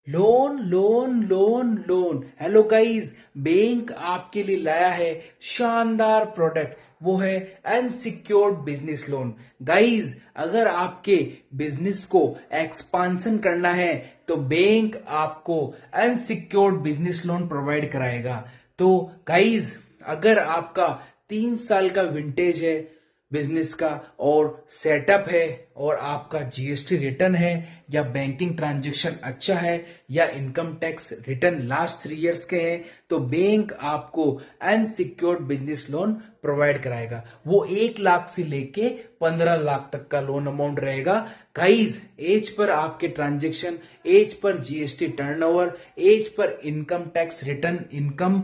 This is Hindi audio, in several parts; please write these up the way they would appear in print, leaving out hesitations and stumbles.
Loan loan loan loan. Hello guys, bank आपके लिए लाया है शानदार प्रोडक्ट। वो है अनसिक्योर्ड बिजनेस लोन। गाइस, अगर आपके बिजनेस को एक्सपांशन करना है तो बैंक आपको अनसिक्योर्ड बिजनेस लोन प्रोवाइड कराएगा। तो गाइस, अगर आपका 3 साल का विंटेज है बिजनेस का और सेटअप है और आपका जीएसटी रिटर्न है या बैंकिंग ट्रांजैक्शन अच्छा है या income tax return last 3 years के हैं, तो बैंक आपको अनसिक्योर्ड बिजनेस लोन प्रोवाइड कराएगा। वो 1 लाख से लेके 15 लाख तक का लोन अमाउंट रहेगा। गाइज, एज पर आपके transaction, as per GST turnover, as per income tax return income,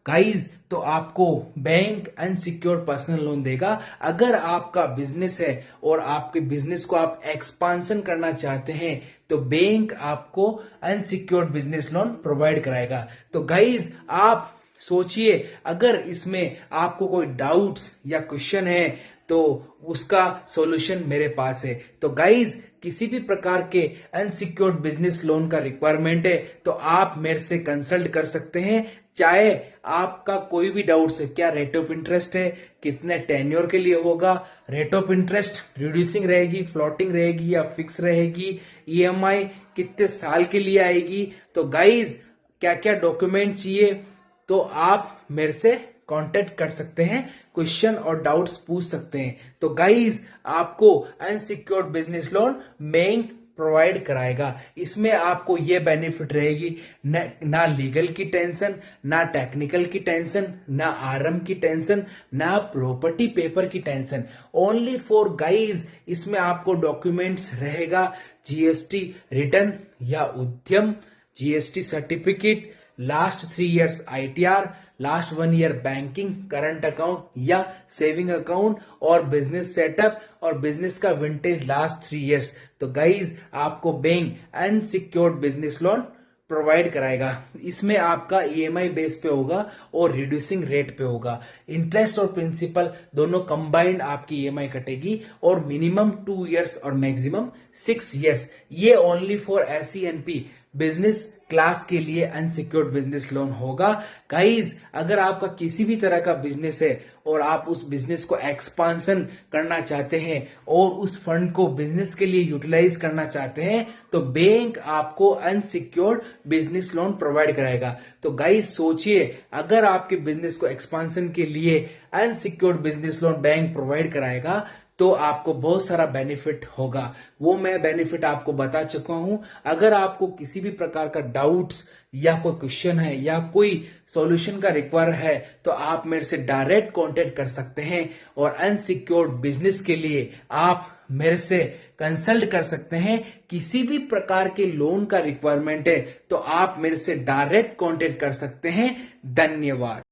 guys, तो आपको बैंक अनसिक्योर्ड पर्सनल लोन देगा। अगर आपका बिजनेस है और आपके बिजनेस को आप एक्सपांशन करना चाहते हैं तो बैंक आपको अनसिक्योर्ड बिजनेस लोन प्रोवाइड कराएगा। तो गाइज, आप सोचिए, अगर इसमें आपको कोई डाउट्स या क्वेश्चन है तो उसका सॉल्यूशन मेरे पास है। तो गाइज, किसी भी प्रकार के अनसिक्योर्ड बिजनेस लोन का रिक्वायरमेंट है तो आप मेरे से कंसल्ट कर सकते हैं। चाहे आपका कोई भी डाउट्स है, क्या रेट ऑफ इंटरेस्ट है, कितने टेन्योर के लिए होगा, रेट ऑफ इंटरेस्ट रिड्यूसिंग रहेगी, फ्लोटिंग रहेगी या फिक्स रहेगी, ईएमआई कितने साल के लिए आएगी, तो गाइज क्या क्या डॉक्यूमेंट चाहिए, तो आप मेरे से कांटेक्ट कर सकते हैं, क्वेश्चन और डाउट्स पूछ सकते हैं। तो गाइज, आपको unsecured business loan bank provide कराएगा। इसमें आपको ये बेनिफिट रहेगी, ना लीगल की टेंशन, ना टेक्निकल की टेंशन, ना आरएम की टेंशन, ना प्रॉपर्टी पेपर की टेंशन। ओनली फॉर गाइज, इसमें आपको डॉक्यूमेंट्स रहेगा जीएसटी रिटर्न या उद्यम, GST certificate, last 3 years ITR, last 1 year banking, current account या सेविंग अकाउंट और बिजनेस सेटअप और बिजनेस का विंटेज लास्ट 3 इयर्स। तो गाइज, आपको bank unsecured business loan provide कराएगा। इसमें आपका ईएमआई बेस पे होगा और रिड्यूसिंग रेट पे होगा। इंटरेस्ट और प्रिंसिपल दोनों कंबाइंड आपकी ईएमआई कटेगी और मिनिमम 2 इयर्स और मैक्सिमम 6 इयर्स। ये ओनली फॉर एसईएनपी बिजनेस क्लास के लिए अनसिक्योर्ड बिजनेस लोन होगा। गाइज, अगर आपका किसी भी तरह का बिजनेस है और आप उस बिजनेस को एक्सपांशन करना चाहते हैं और उस फंड को बिजनेस के लिए यूटिलाइज करना चाहते हैं तो बैंक आपको अनसिक्योर्ड बिजनेस लोन प्रोवाइड कराएगा। तो गाइज, सोचिए, अगर आपके बिजनेस को एक्सपांशन के लिए unsecured business loan bank provide कराएगा तो आपको बहुत सारा बेनिफिट होगा। वो मैं बेनिफिट आपको बता चुका हूं। अगर आपको किसी भी प्रकार का डाउट्स या कोई क्वेश्चन है या कोई सॉल्यूशन का रिक्वायर है तो आप मेरे से डायरेक्ट कांटेक्ट कर सकते हैं और अनसिक्योर्ड बिजनेस के लिए आप मेरे से कंसल्ट कर सकते हैं। किसी भी प्रकार के लोन का रिक्वायरमेंट है तो आप मेरे से डायरेक्ट कांटेक्ट कर सकते हैं। धन्यवाद।